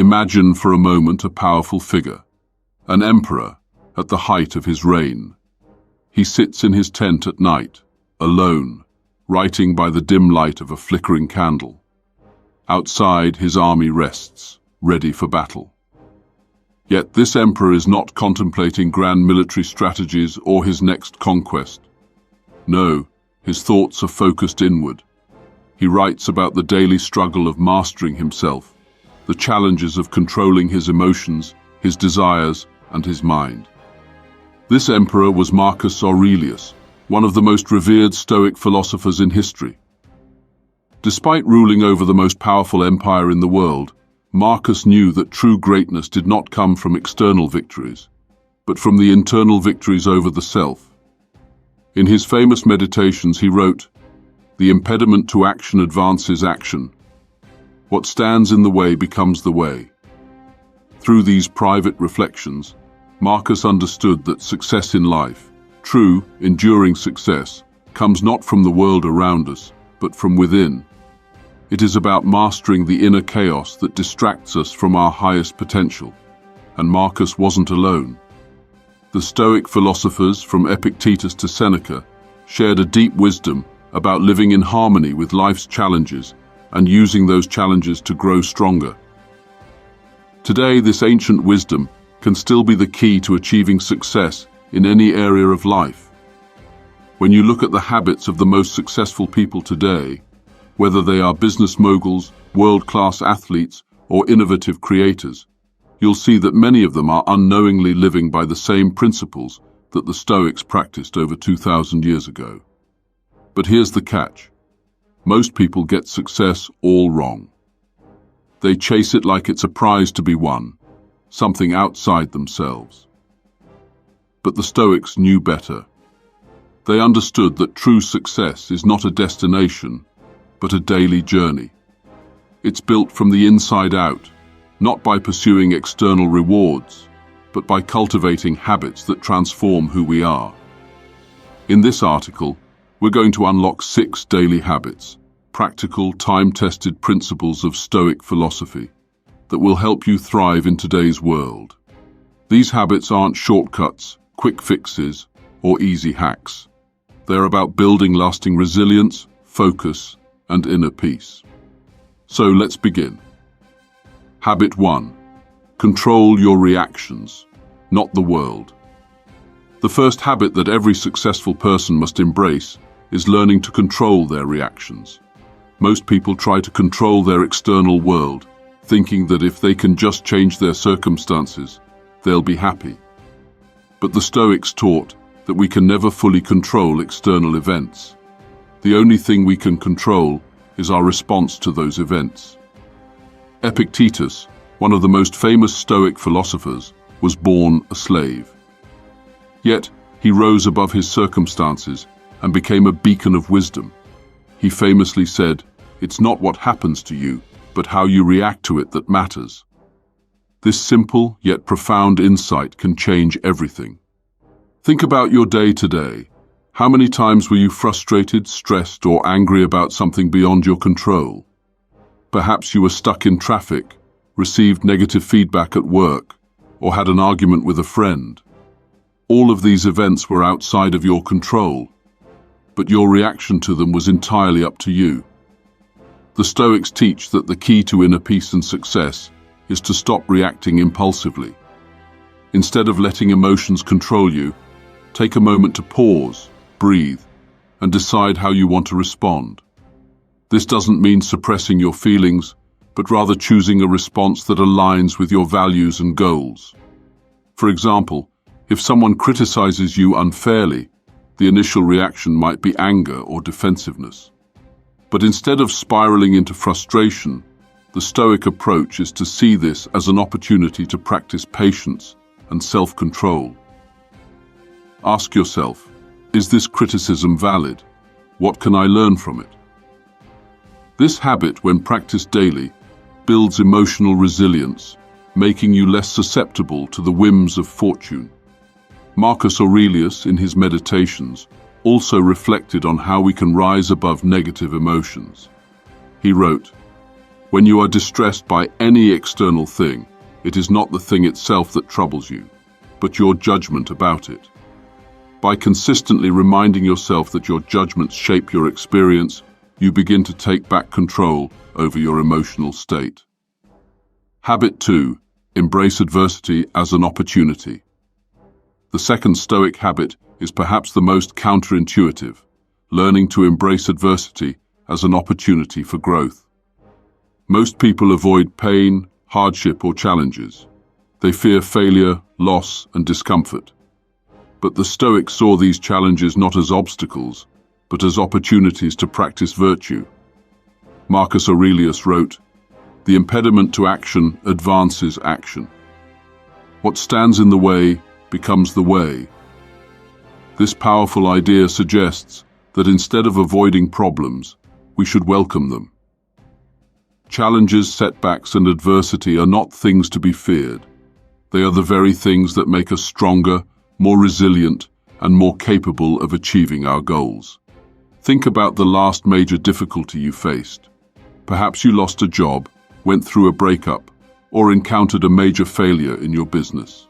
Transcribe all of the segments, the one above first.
Imagine for a moment a powerful figure, an emperor at the height of his reign. He sits in his tent at night, alone, writing by the dim light of a flickering candle. Outside, his army rests, ready for battle. Yet this emperor is not contemplating grand military strategies or his next conquest. No, his thoughts are focused inward. He writes about the daily struggle of mastering himself, the challenges of controlling his emotions, his desires, and his mind. This emperor was Marcus Aurelius, one of the most revered Stoic philosophers in history. Despite ruling over the most powerful empire in the world, Marcus knew that true greatness did not come from external victories, but from the internal victories over the self. In his famous meditations he wrote, "The impediment to action advances action. What stands in the way becomes the way." Through these private reflections, Marcus understood that success in life, true, enduring success, comes not from the world around us, but from within. It is about mastering the inner chaos that distracts us from our highest potential. And Marcus wasn't alone. The Stoic philosophers, from Epictetus to Seneca, shared a deep wisdom about living in harmony with life's challenges and using those challenges to grow stronger. Today, this ancient wisdom can still be the key to achieving success in any area of life. When you look at the habits of the most successful people today, whether they are business moguls, world-class athletes, or innovative creators, you'll see that many of them are unknowingly living by the same principles that the Stoics practiced over 2,000 years ago. But here's the catch. Most people get success all wrong. They chase it like it's a prize to be won, something outside themselves. But the Stoics knew better. They understood that true success is not a destination, but a daily journey. It's built from the inside out, not by pursuing external rewards, but by cultivating habits that transform who we are. In this article, we're going to unlock 6 daily habits, practical, time-tested principles of Stoic philosophy that will help you thrive in today's world. These habits aren't shortcuts, quick fixes, or easy hacks. They're about building lasting resilience, focus, and inner peace. So let's begin. Habit 1. Control your reactions, not the world. The first habit that every successful person must embrace is learning to control their reactions. Most people try to control their external world, thinking that if they can just change their circumstances, they'll be happy. But the Stoics taught that we can never fully control external events. The only thing we can control is our response to those events. Epictetus, one of the most famous Stoic philosophers, was born a slave. Yet, he rose above his circumstances and became a beacon of wisdom. He famously said, "It's not what happens to you, but how you react to it that matters." This simple yet profound insight can change everything. Think about your day today. How many times were you frustrated, stressed, or angry about something beyond your control? Perhaps you were stuck in traffic, received negative feedback at work, or had an argument with a friend. All of these events were outside of your control, but your reaction to them was entirely up to you. The Stoics teach that the key to inner peace and success is to stop reacting impulsively. Instead of letting emotions control you, take a moment to pause, breathe, and decide how you want to respond. This doesn't mean suppressing your feelings, but rather choosing a response that aligns with your values and goals. For example, if someone criticizes you unfairly, the initial reaction might be anger or defensiveness. But instead of spiraling into frustration, the Stoic approach is to see this as an opportunity to practice patience and self-control. Ask yourself, is this criticism valid? What can I learn from it? This habit, when practiced daily, builds emotional resilience, making you less susceptible to the whims of fortune. Marcus Aurelius, in his meditations, also reflected on how we can rise above negative emotions. He wrote, When you are distressed by any external thing, it is not the thing itself that troubles you, but your judgment about it. By consistently reminding yourself that your judgments shape your experience, you begin to take back control over your emotional state. Habit 2. Embrace adversity as an opportunity. The second Stoic habit is perhaps the most counterintuitive, learning to embrace adversity as an opportunity for growth. Most people avoid pain, hardship, or challenges. They fear failure, loss, and discomfort. But the Stoics saw these challenges not as obstacles, but as opportunities to practice virtue. Marcus Aurelius wrote, "The impediment to action advances action. What stands in the way becomes the way." This powerful idea suggests that instead of avoiding problems, we should welcome them. Challenges, setbacks, and adversity are not things to be feared. They are the very things that make us stronger, more resilient, and more capable of achieving our goals. Think about the last major difficulty you faced. Perhaps you lost a job, went through a breakup, or encountered a major failure in your business.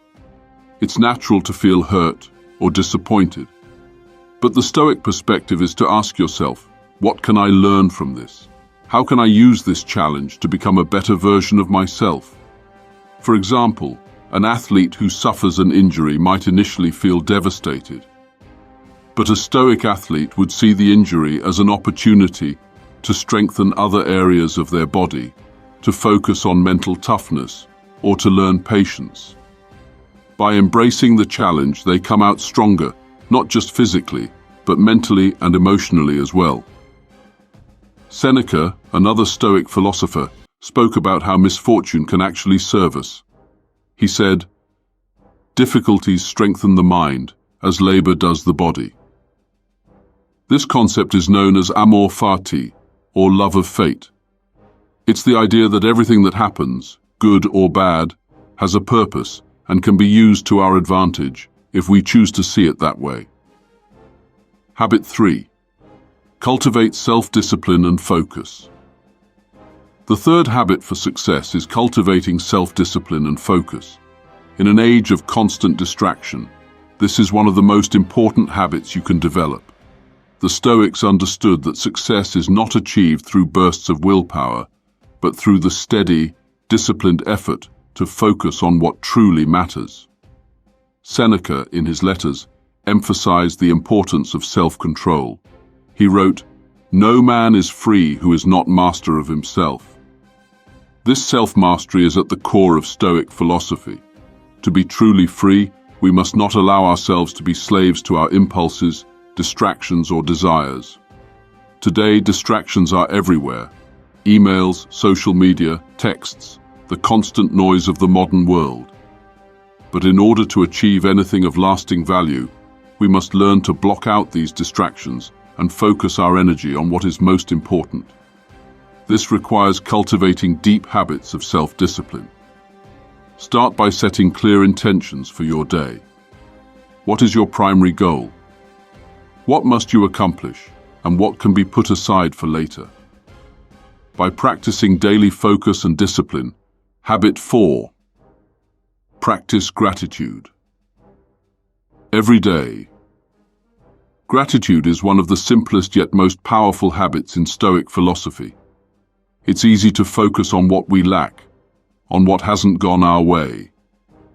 It's natural to feel hurt or disappointed. But the Stoic perspective is to ask yourself, what can I learn from this? How can I use this challenge to become a better version of myself? For example, an athlete who suffers an injury might initially feel devastated. But a Stoic athlete would see the injury as an opportunity to strengthen other areas of their body, to focus on mental toughness, or to learn patience. By embracing the challenge, they come out stronger, not just physically, but mentally and emotionally as well. Seneca, another Stoic philosopher, spoke about how misfortune can actually serve us. He said, "Difficulties strengthen the mind, as labor does the body." This concept is known as amor fati, or love of fate. It's the idea that everything that happens, good or bad, has a purpose and can be used to our advantage if we choose to see it that way. Habit 3. Cultivate self-discipline and focus. The third habit for success is cultivating self-discipline and focus. In an age of constant distraction, this is one of the most important habits you can develop. The Stoics understood that success is not achieved through bursts of willpower, but through the steady, disciplined effort to focus on what truly matters. Seneca, in his letters, emphasized the importance of self-control. He wrote, "No man is free who is not master of himself." This self-mastery is at the core of Stoic philosophy. To be truly free, we must not allow ourselves to be slaves to our impulses, distractions, or desires. Today, distractions are everywhere. Emails, social media, texts, the constant noise of the modern world. But in order to achieve anything of lasting value, we must learn to block out these distractions and focus our energy on what is most important. This requires cultivating deep habits of self-discipline. Start by setting clear intentions for your day. What is your primary goal? What must you accomplish, and what can be put aside for later? By practicing daily focus and discipline, habit 4. Practice gratitude. Every day. Gratitude is one of the simplest yet most powerful habits in Stoic philosophy. It's easy to focus on what we lack, on what hasn't gone our way.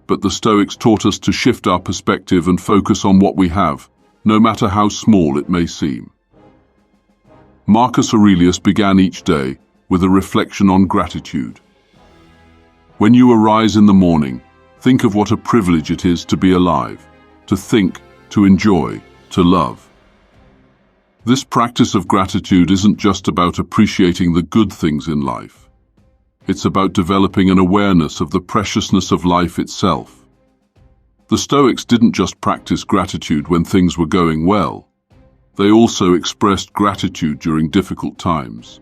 But the Stoics taught us to shift our perspective and focus on what we have, no matter how small it may seem. Marcus Aurelius began each day with a reflection on gratitude. When you arise in the morning, think of what a privilege it is to be alive, to think, to enjoy, to love. This practice of gratitude isn't just about appreciating the good things in life. It's about developing an awareness of the preciousness of life itself. The Stoics didn't just practice gratitude when things were going well. They also expressed gratitude during difficult times.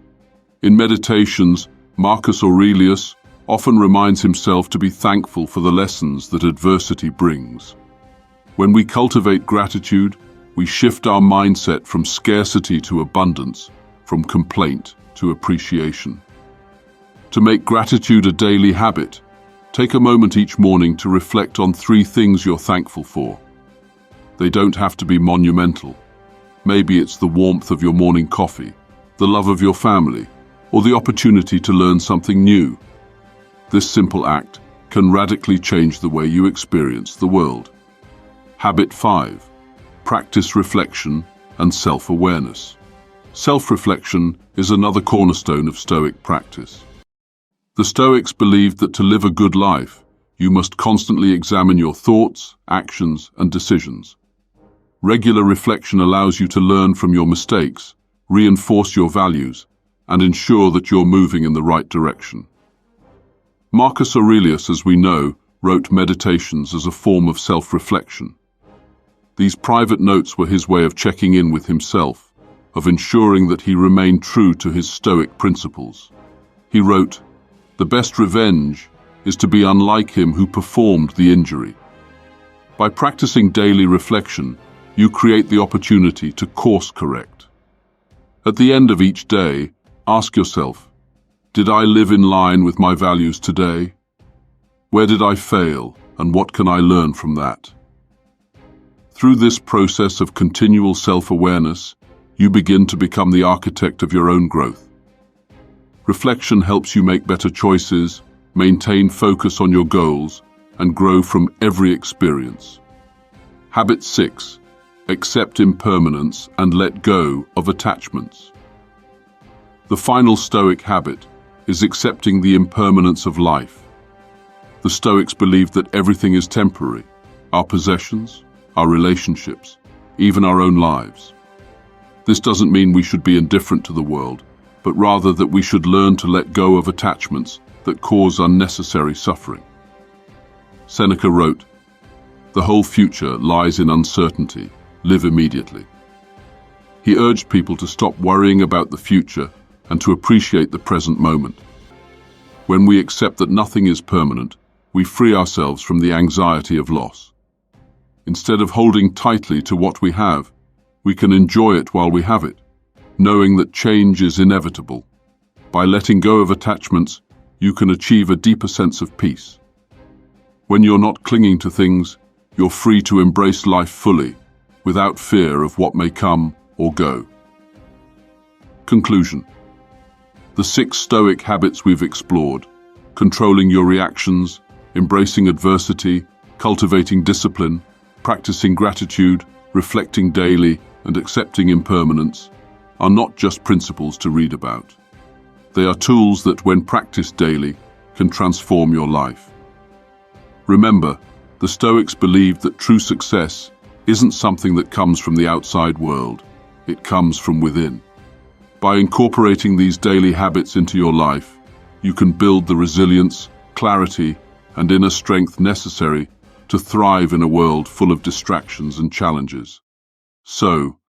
In meditations, Marcus Aurelius often reminds himself to be thankful for the lessons that adversity brings. When we cultivate gratitude, we shift our mindset from scarcity to abundance, from complaint to appreciation. To make gratitude a daily habit, take a moment each morning to reflect on 3 things you're thankful for. They don't have to be monumental. Maybe it's the warmth of your morning coffee, the love of your family, or the opportunity to learn something new. This simple act can radically change the way you experience the world. Habit 5. Practice reflection and self-awareness. Self-reflection is another cornerstone of Stoic practice. The Stoics believed that to live a good life, you must constantly examine your thoughts, actions, and decisions. Regular reflection allows you to learn from your mistakes, reinforce your values, and ensure that you're moving in the right direction. Marcus Aurelius, as we know, wrote meditations as a form of self-reflection. These private notes were his way of checking in with himself, of ensuring that he remained true to his Stoic principles. He wrote, "The best revenge is to be unlike him who performed the injury." By practicing daily reflection, you create the opportunity to course correct. At the end of each day, ask yourself, did I live in line with my values today? Where did I fail, and what can I learn from that? Through this process of continual self-awareness, you begin to become the architect of your own growth. Reflection helps you make better choices, maintain focus on your goals, and grow from every experience. Habit 6. Accept impermanence and let go of attachments. The final Stoic habit is accepting the impermanence of life. The Stoics believed that everything is temporary, our possessions, our relationships, even our own lives. This doesn't mean we should be indifferent to the world, but rather that we should learn to let go of attachments that cause unnecessary suffering. Seneca wrote, "The whole future lies in uncertainty. Live immediately." He urged people to stop worrying about the future and to appreciate the present moment. When we accept that nothing is permanent, we free ourselves from the anxiety of loss. Instead of holding tightly to what we have, we can enjoy it while we have it, knowing that change is inevitable. By letting go of attachments, you can achieve a deeper sense of peace. When you're not clinging to things, you're free to embrace life fully, without fear of what may come or go. Conclusion. The 6 Stoic habits we've explored, controlling your reactions, embracing adversity, cultivating discipline, practicing gratitude, reflecting daily, and accepting impermanence, are not just principles to read about. They are tools that, when practiced daily, can transform your life. Remember, the Stoics believed that true success isn't something that comes from the outside world, it comes from within. By incorporating these daily habits into your life, you can build the resilience, clarity, and inner strength necessary to thrive in a world full of distractions and challenges. So,